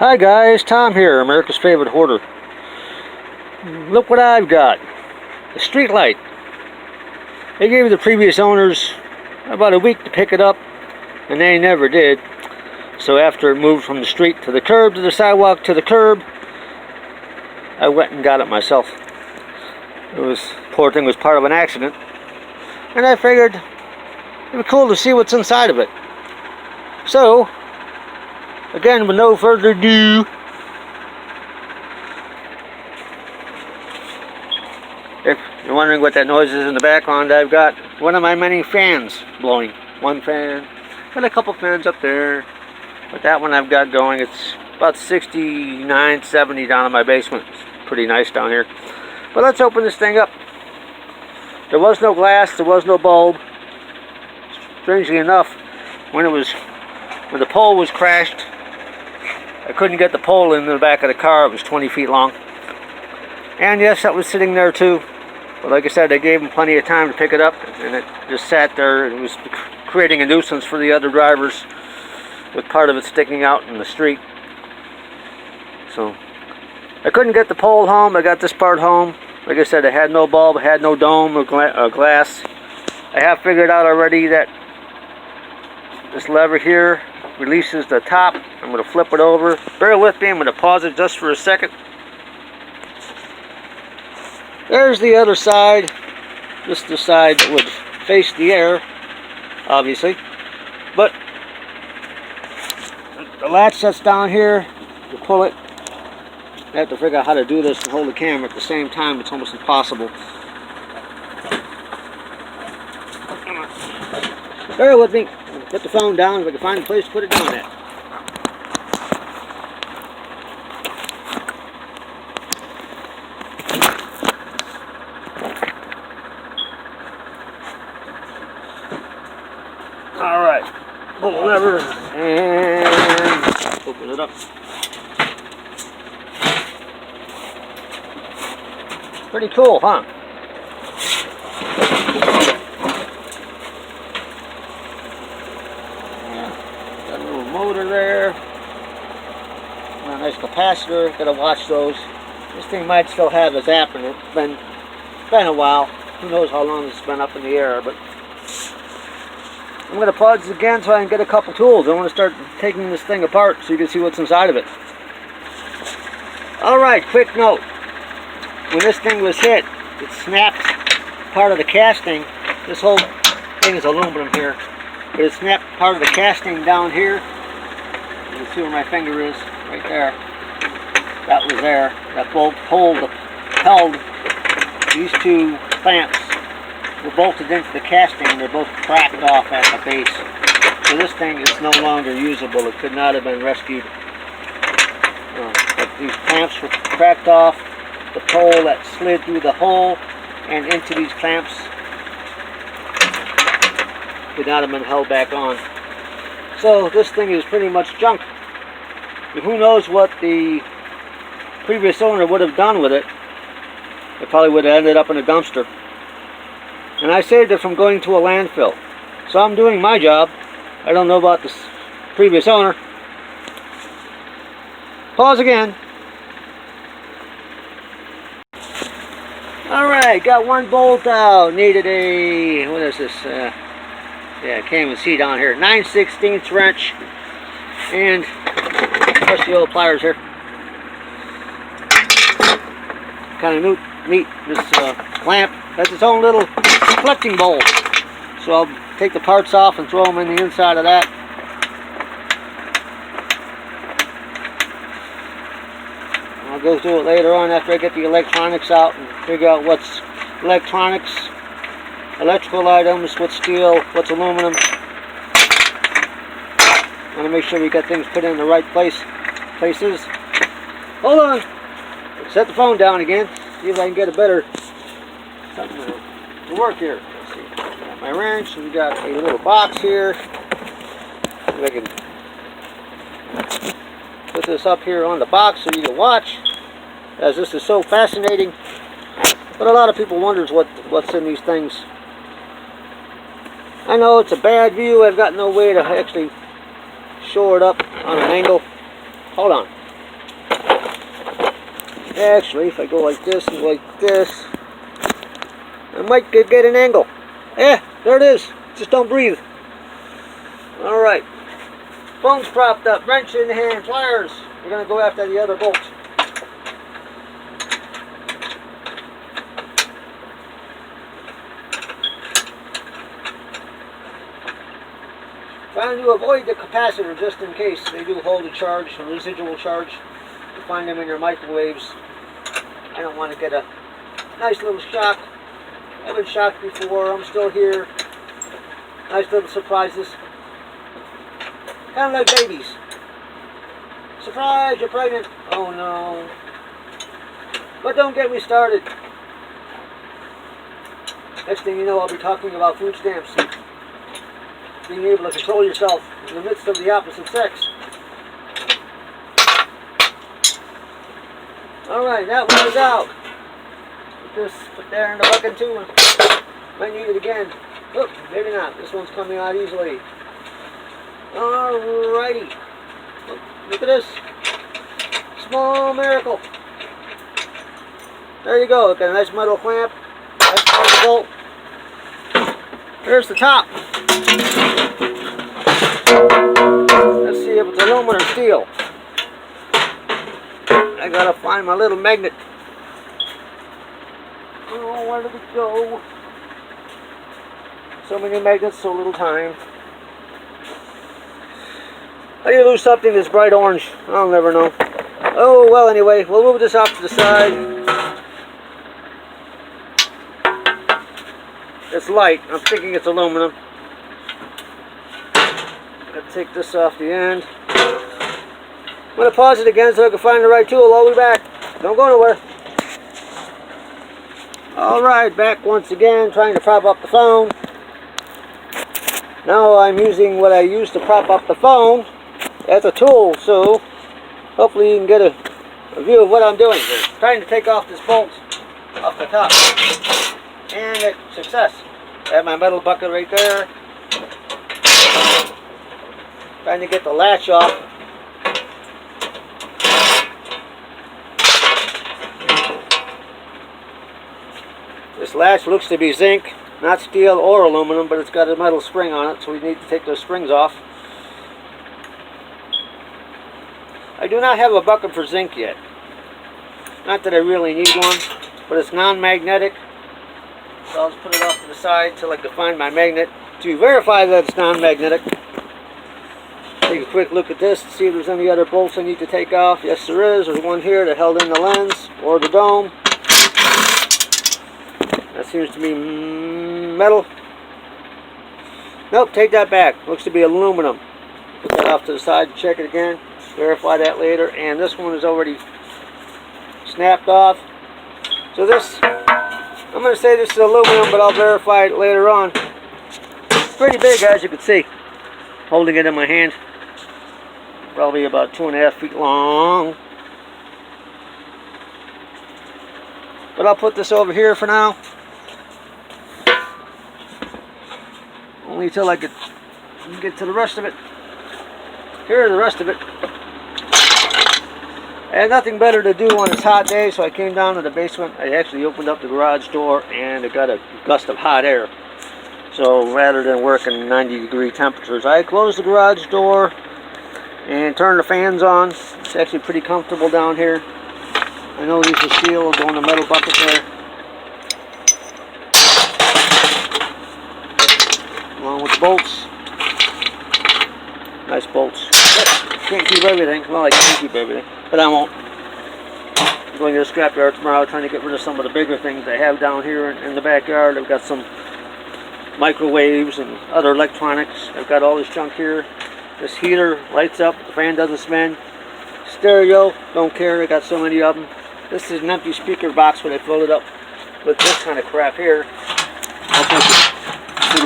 Hi guys, Tom here, America's favorite hoarder. Look what I've got. The street light. They gave the previous owners about a week to pick it up, and they never did. So after it moved from the street to the curb, to the sidewalk, to the curb, I went and got it myself. Poor thing was part of an accident, and I figured it'd be cool to see what's inside of it. So, again, with no further ado, if you're wondering what that noise is in the background, I've got one of my many fans blowing. One fan, got a couple fans up there, but that one I've got going, it's about 69, 70 down in my basement. It's pretty nice down here. But let's open this thing up. There was no glass, there was no bulb. Strangely enough, when the pole was crashed, I couldn't get the pole in the back of the car. It was 20 feet long. And yes, that was sitting there too. But like I said, I gave them plenty of time to pick it up, and it just sat there. It was creating a nuisance for the other drivers, with part of it sticking out in the street. So I couldn't get the pole home. I got this part home. Like I said, it had no bulb, it had no dome or glass. I have figured out already that this lever here releases the top. I'm going to flip it over. Bear with me, I'm going to pause it just for a second. There's the other side. This is the side that would face the air, obviously. But the latch that's down here, you pull it. I have to figure out how to do this and hold the camera at the same time. It's almost impossible. Bear with me. Put the phone down if I can find a place to put it down at. Alright. Pull the lever and open it up. Pretty cool, huh? Got a little motor there. A nice capacitor. Gotta watch those. This thing might still have its app in it. It's been a while. Who knows how long it's been up in the air, but I'm gonna pause it again so I can get a couple tools. I want to start taking this thing apart so you can see what's inside of it. Alright, quick note. When this thing was hit, it snapped part of the casting. This whole thing is aluminum here, but it snapped part of the casting down here. You can see where my finger is, right there. That was there. That bolt held these two clamps were bolted into the casting, and they're both cracked off at the base. So this thing is no longer usable. It could not have been rescued. But these clamps were cracked off. The pole that slid through the hole and into these clamps could not have been held back on. So this thing is pretty much junk. But who knows what the previous owner would have done with it. It probably would have ended up in a dumpster. And I saved it from going to a landfill. So I'm doing my job. I don't know about the previous owner. Pause again. Alright, got one bolt out. Needed a, what is this? Yeah, I can't even see down here. 9/16 wrench. And trusty old pliers here. Kind of neat. This clamp has its own little collecting bowl. So I'll take the parts off and throw them in the inside of that. I'll go through it later on after I get the electronics out and figure out what's electronics, electrical items, what's steel, what's aluminum. I want to make sure we got things put in the right places. Hold on. Set the phone down again. See if I can get a better something to work here. Let's see. Got my wrench. We got a little box here. See if I can put this up here on the box so you can watch, as this is so fascinating. But a lot of people wonders what's in these things. I know it's a bad view. I've got no way to actually shore it up on an angle. Hold on. Actually, if I go like this and like this, I might get an angle. Yeah, there it is. Just don't breathe. Alright. Phone's propped up. Wrench in the hand. Pliers. We're going to go after the other bolts. Trying to avoid the capacitor just in case they do hold a charge, a residual charge. You find them in your microwaves. I don't want to get a nice little shock. I've been shocked before. I'm still here. Nice little surprises. Kind of like babies. Surprise, you're pregnant. Oh no. But don't get me started. Next thing you know, I'll be talking about food stamps. Being able to control yourself in the midst of the opposite sex. Alright, that one is out. Put this there in the bucket too. Might need it again. Oh, maybe not. This one's coming out easily. Alrighty. Look at this. Small miracle. There you go. Got a nice metal clamp. Nice metal bolt. Here's the top. Let's see if it's aluminum or steel. I gotta find my little magnet. Oh, where did it go? So many magnets, so little time. How do you lose something that's bright orange? I'll never know. Oh, well, anyway, we'll move this off to the side. It's light. I'm thinking it's aluminum. Gotta take this off the end. I'm going to pause it again so I can find the right tool. I'll be back. Don't go nowhere. Alright, back once again, trying to prop up the phone. Now I'm using what I used to prop up the phone as a tool, so hopefully you can get a view of what I'm doing here. Trying to take off this bolt off the top. And it's success. I have my metal bucket right there. Trying to get the latch off. This latch looks to be zinc, not steel or aluminum, but it's got a metal spring on it, so we need to take those springs off. I do not have a bucket for zinc yet. Not that I really need one, but it's non-magnetic. So I'll just put it off to the side till I can find my magnet to verify that it's non-magnetic. Take a quick look at this to see if there's any other bolts I need to take off. Yes, there is. There's one here that held in the lens or the dome. That seems to be metal. Nope, take that back. Looks to be aluminum. Put that off to the side, check it again. Verify that later. And this one is already snapped off. So this, I'm going to say this is aluminum, but I'll verify it later on. It's pretty big, as you can see. Holding it in my hand. Probably about 2.5 feet long. But I'll put this over here for now. Only until I can get to the rest of it. Here are the rest of it. I had nothing better to do on this hot day, so I came down to the basement. I actually opened up the garage door and it got a gust of hot air. So rather than working 90-degree temperatures, I closed the garage door and turned the fans on. It's actually pretty comfortable down here. I know these are steel, will go in the metal bucket there. Along with the bolts. Nice bolts. Can't keep everything. Well, I can keep everything, but I won't. I'm going to the scrapyard tomorrow trying to get rid of some of the bigger things I have down here in the backyard. I've got some microwaves and other electronics. I've got all this junk here. This heater lights up, the fan doesn't spin. Stereo, don't care, I got so many of them. This is an empty speaker box, but I filled it up with this kind of crap here. I'll take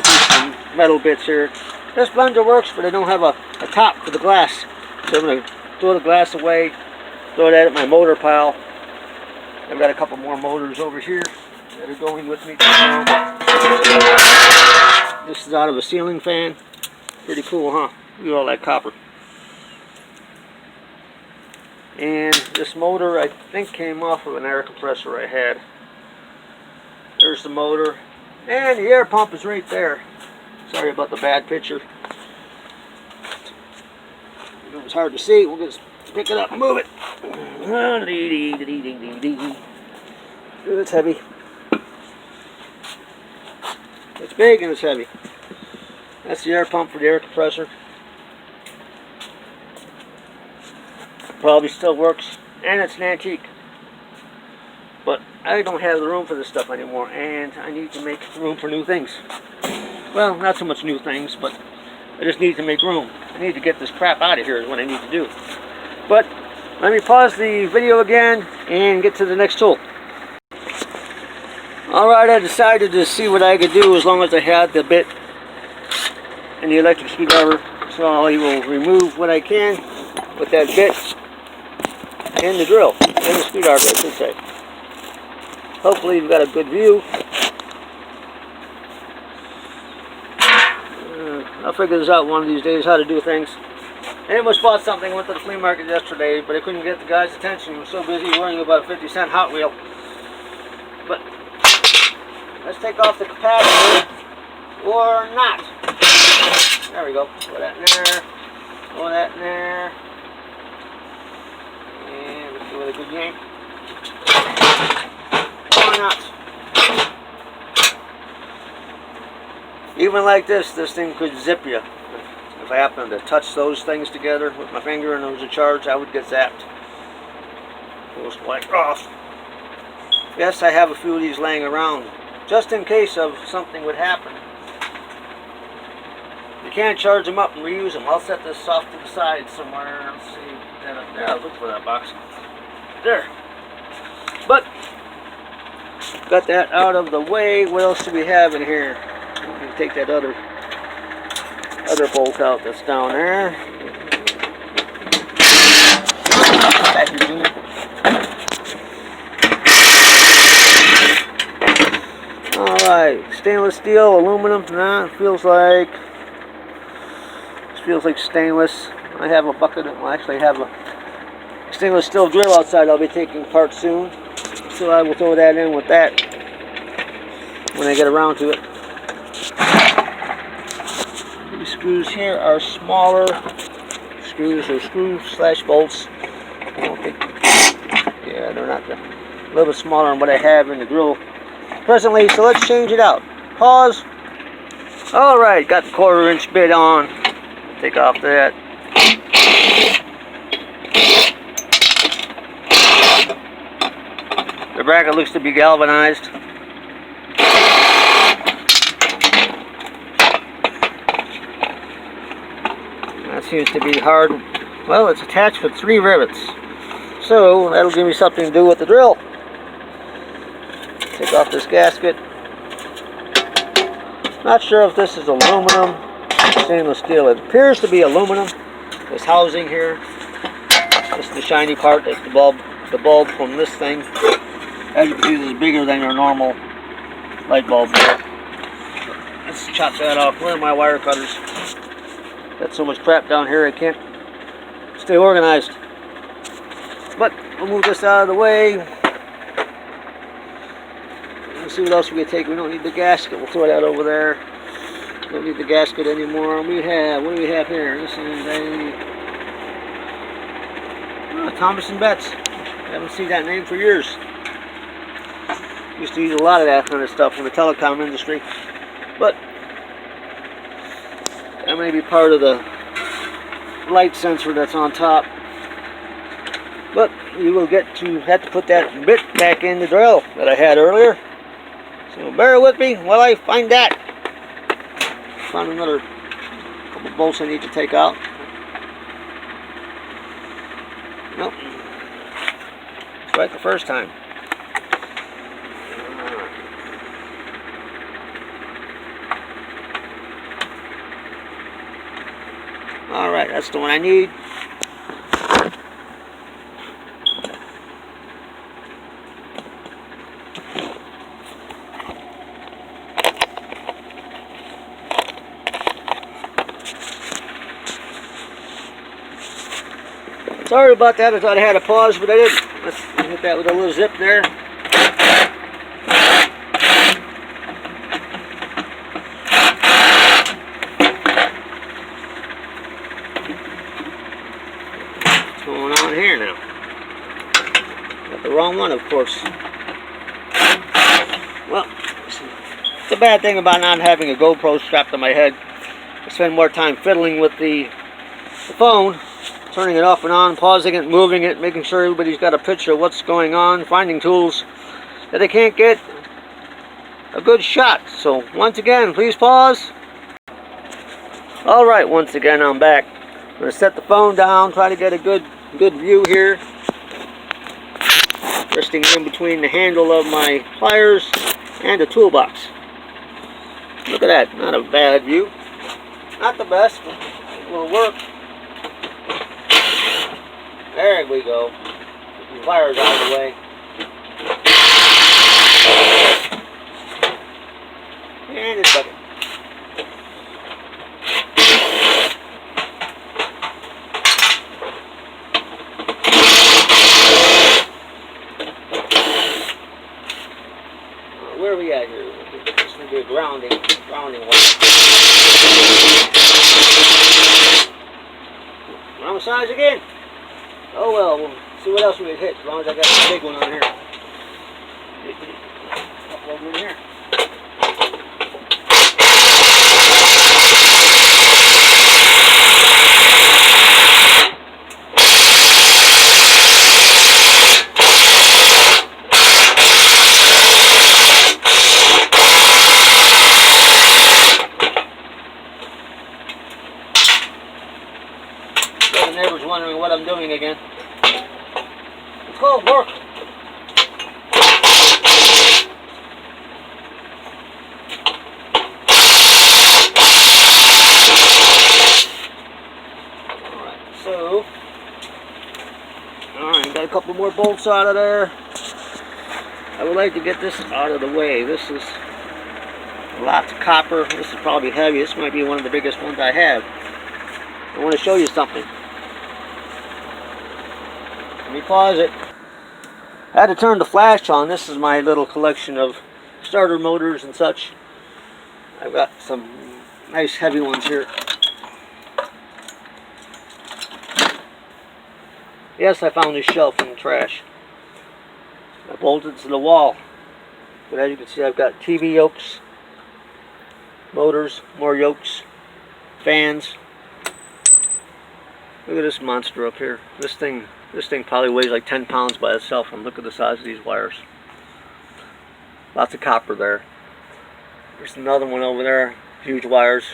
some metal bits here. This blender works, but I don't have a top for the glass. So I'm going to throw the glass away, throw that at my motor pile. I've got a couple more motors over here that are going with me tomorrow. This is out of a ceiling fan. Pretty cool, huh? Look at all that copper. And this motor, I think, came off of an air compressor I had. There's the motor. And the air pump is right there. Sorry about the bad picture. It was hard to see. We'll just pick it up and move it. Ooh, it's heavy. It's big and it's heavy. That's the air pump for the air compressor. Probably still works, and it's an antique. But I don't have the room for this stuff anymore, and I need to make room for new things. Well, not so much new things, but I just need to make room. I need to get this crap out of here is what I need to do. But let me pause the video again and get to the next tool. Alright, I decided to see what I could do as long as I had the bit and the electric screwdriver. So I will remove what I can with that bit and the drill, and the screwdriver, I should say. Hopefully you've got a good view. I'll figure this out one of these days, how to do things. I almost bought something, went to the flea market yesterday, but I couldn't get the guy's attention. He was so busy worrying about a 50-cent Hot Wheel. But let's take off the capacitor, or not. There we go. Throw that in there. Throw that in there. And let's do it a good yank. Or not. Even like this thing could zip you. If I happen to touch those things together with my finger and there was a charge, I would get zapped. Goes like off. Yes, I have a few of these laying around, just in case of something would happen. You can't charge them up and reuse them. I'll set this off to the side somewhere. Let's see. There, I'll look for that box. There. But got that out of the way. What else do we have in here? We can take that other bolt out that's down there. Packaging. Alright, stainless steel, aluminum. Nah, feels like stainless. I have a bucket of, well, actually I have a stainless steel drill outside I'll be taking apart soon. So I will throw that in with that when I get around to it. These screws here are smaller screws, or screw/bolts. I don't think, yeah, they're not a little bit smaller than what I have in the drill presently, so let's change it out. Pause. Alright, got the 1/4 inch bit on. Take off that. The bracket looks to be galvanized. That seems to be hard. Well, it's attached with 3 rivets. So that'll give me something to do with the drill. Take off this gasket. Not sure if this is aluminum or stainless steel. It appears to be aluminum. This housing here. This is the shiny part. That's the bulb from this thing. As you can see, this is bigger than your normal light bulb there. Let's chop that off. Where are my wire cutters? Got so much crap down here I can't stay organized. But we'll move this out of the way. Let's see what else we can take. We don't need the gasket. We'll throw that over there. Don't need the gasket anymore. What do we have here? This is a Thomas & Betts. I haven't seen that name for years. Used to use a lot of that kind of stuff in the telecom industry. But that may be part of the light sensor that's on top. But you will have to put that bit back in the drill that I had earlier. So bear with me while I find that. Found another couple bolts I need to take out. Nope. It's right the first time. Alright, that's the one I need. Sorry about that. I thought I had a pause, but I didn't. Let's hit that with a little zip there. What's going on here now? Got the wrong one, of course. Well, it's a bad thing about not having a GoPro strapped to my head. I spend more time fiddling with the phone, turning it off and on, pausing it, moving it, making sure everybody's got a picture of what's going on, finding tools that they can't get a good shot. So once again, please pause. Alright, once again I'm back. I'm going to set the phone down, try to get a good view here. Resting in between the handle of my pliers and the toolbox. Look at that, not a bad view. Not the best, but it will work. There we go. Get the wires out of the way. And it's better. Where are we at here? This is going to be a grounding wire. Wrong size again. Oh well, we'll see what else we can hit as long as I got the big one on here. Couple over in here. The neighbor's wondering what I'm doing again. It's called work. Alright, got a couple more bolts out of there. I would like to get this out of the way. This is lots of copper. This is probably heavy. This might be one of the biggest ones I have. I want to show you something. Let me pause it. I had to turn the flash on. This is my little collection of starter motors and such. I've got some nice heavy ones here. Yes, I found this shelf in the trash. I bolted it to the wall. But as you can see, I've got TV yokes, motors, more yokes, fans. Look at this monster up here. This thing probably weighs like 10 pounds by itself, and look at the size of these wires. Lots of copper there. There's another one over there. Huge wires.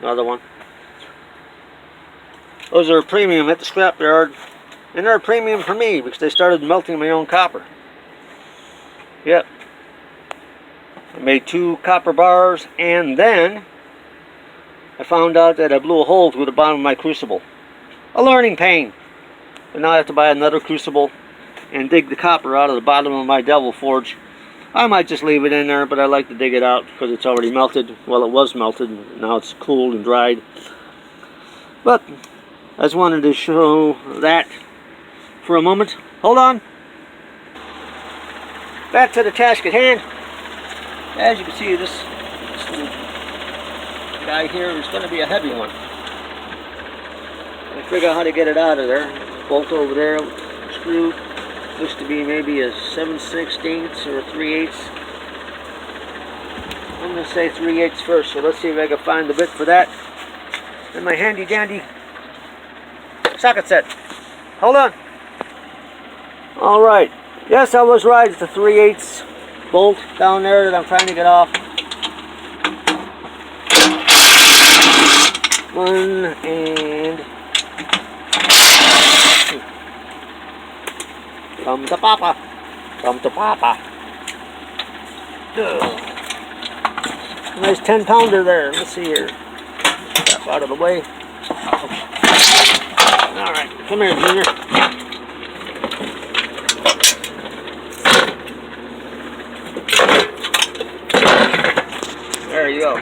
Another one. Those are premium at the scrapyard. And they're a premium for me because they started melting my own copper. Yep. I made 2 copper bars, and then I found out that I blew a hole through the bottom of my crucible. A learning pain. But now I have to buy another crucible and dig the copper out of the bottom of my devil forge. I might just leave it in there, but I like to dig it out because it's already melted. Well, it was melted. Now it's cooled and dried. But I just wanted to show that for a moment. Hold on. Back to the task at hand. As you can see, this little guy here is going to be a heavy one. I figure out how to get it out of there. Bolt over there, screw. Looks to be maybe a 7/16 or a 3/8. I'm going to say 3/8 first, so let's see if I can find the bit for that. And my handy dandy socket set. Hold on. Alright. Yes, I was right. It's the 3/8 bolt down there that I'm trying to get off. One and come to Papa. Come to Papa. Ugh. Nice 10-pounder there. Let's see here. Step out of the way. Alright, come here, Junior. There you go.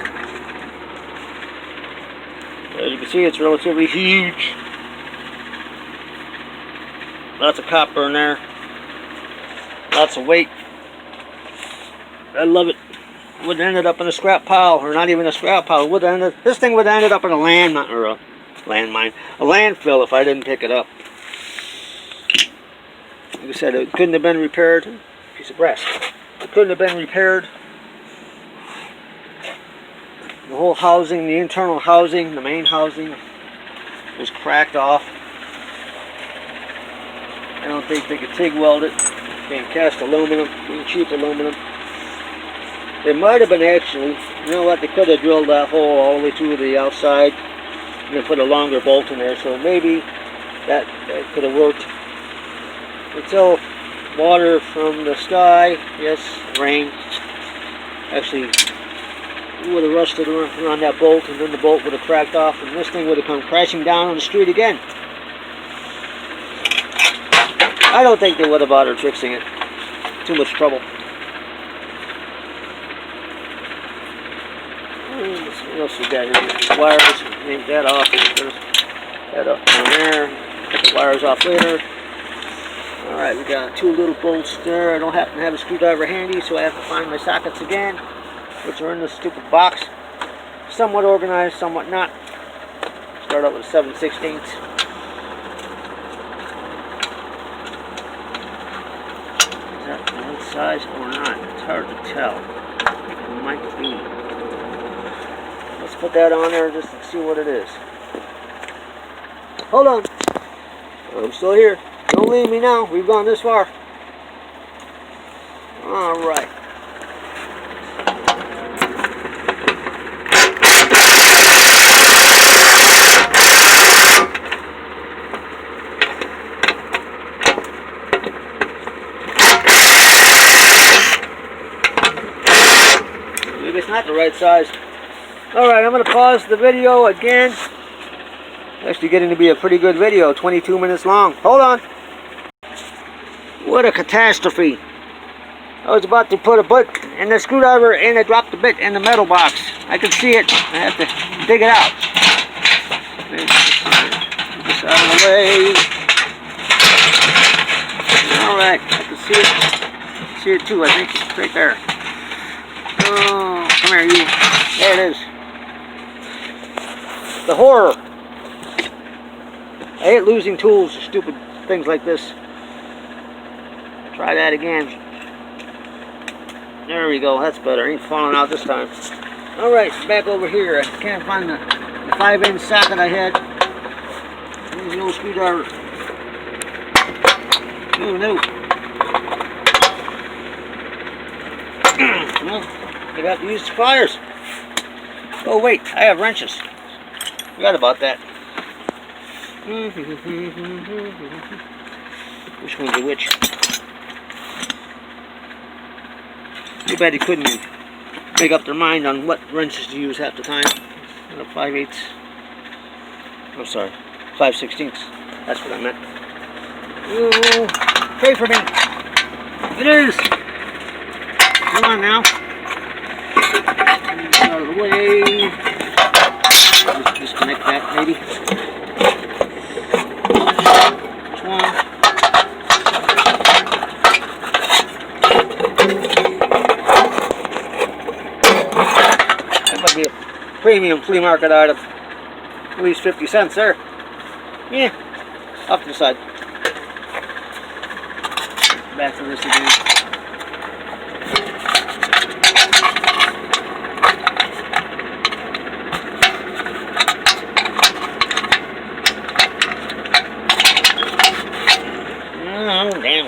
As you can see, it's relatively huge. Lots of copper in there. Lots of weight. I love it. Would have ended up in a scrap pile, or not even a scrap pile. This thing would have ended up in a landmine, a landfill if I didn't pick it up. Like I said, it couldn't have been repaired. Piece of brass. It couldn't have been repaired. The whole housing, the internal housing, the main housing was cracked off. I don't think they could TIG weld it. Being cast aluminum, being cheap aluminum. They might have been actually, you know what, they could have drilled that hole all the way through the outside and then put a longer bolt in there, so maybe that could have worked. Until water from the sky, yes, rain, actually would have rusted around that bolt, and then the bolt would have cracked off, and this thing would have come crashing down on the street again. I don't think they would have bothered fixing it. Too much trouble. What else we got here? Wires. Take that off. That up down there. Put the wires off later. Alright, we got 2 little bolts there. I don't happen to have a screwdriver handy, so I have to find my sockets again, which are in this stupid box. Somewhat organized, somewhat not. Start out with a 7/16. Is that the right size or not? It's hard to tell. It might be. Let's put that on there just to see what it is. Hold on. I'm still here. Don't leave me now. We've gone this far. Alright. Maybe it's not the right size. Alright, I'm going to pause the video again. It's actually getting to be a pretty good video, 22 minutes long. Hold on. What a catastrophe. I was about to put a bit in the screwdriver and I dropped the bit in the metal box. I could see it. I have to dig it out. Get this out of the way. Alright, I can see it. See it too, I think. It's right there. Oh, come here, you. There it is. The horror. I hate losing tools to stupid things like this. Try that again. There we go, that's better. Ain't falling out this time. Alright, back over here. I can't find the 5-inch socket I had. There's the old screwdriver. Oh no. Well, I got to use the pliers. Oh wait, I have wrenches. Forgot about that. Which one's which? Too bad he couldn't make up their mind on what wrenches to use half the time. 5/8. I'm sorry, 5/16. That's what I meant. Ooh, pray for me. It is. Come on now. Get out of the way. Just disconnect that, maybe. Which one? That might be a premium flea market item. At least 50 cents there. Yeah, off to the side. Back to this again. Oh, damn.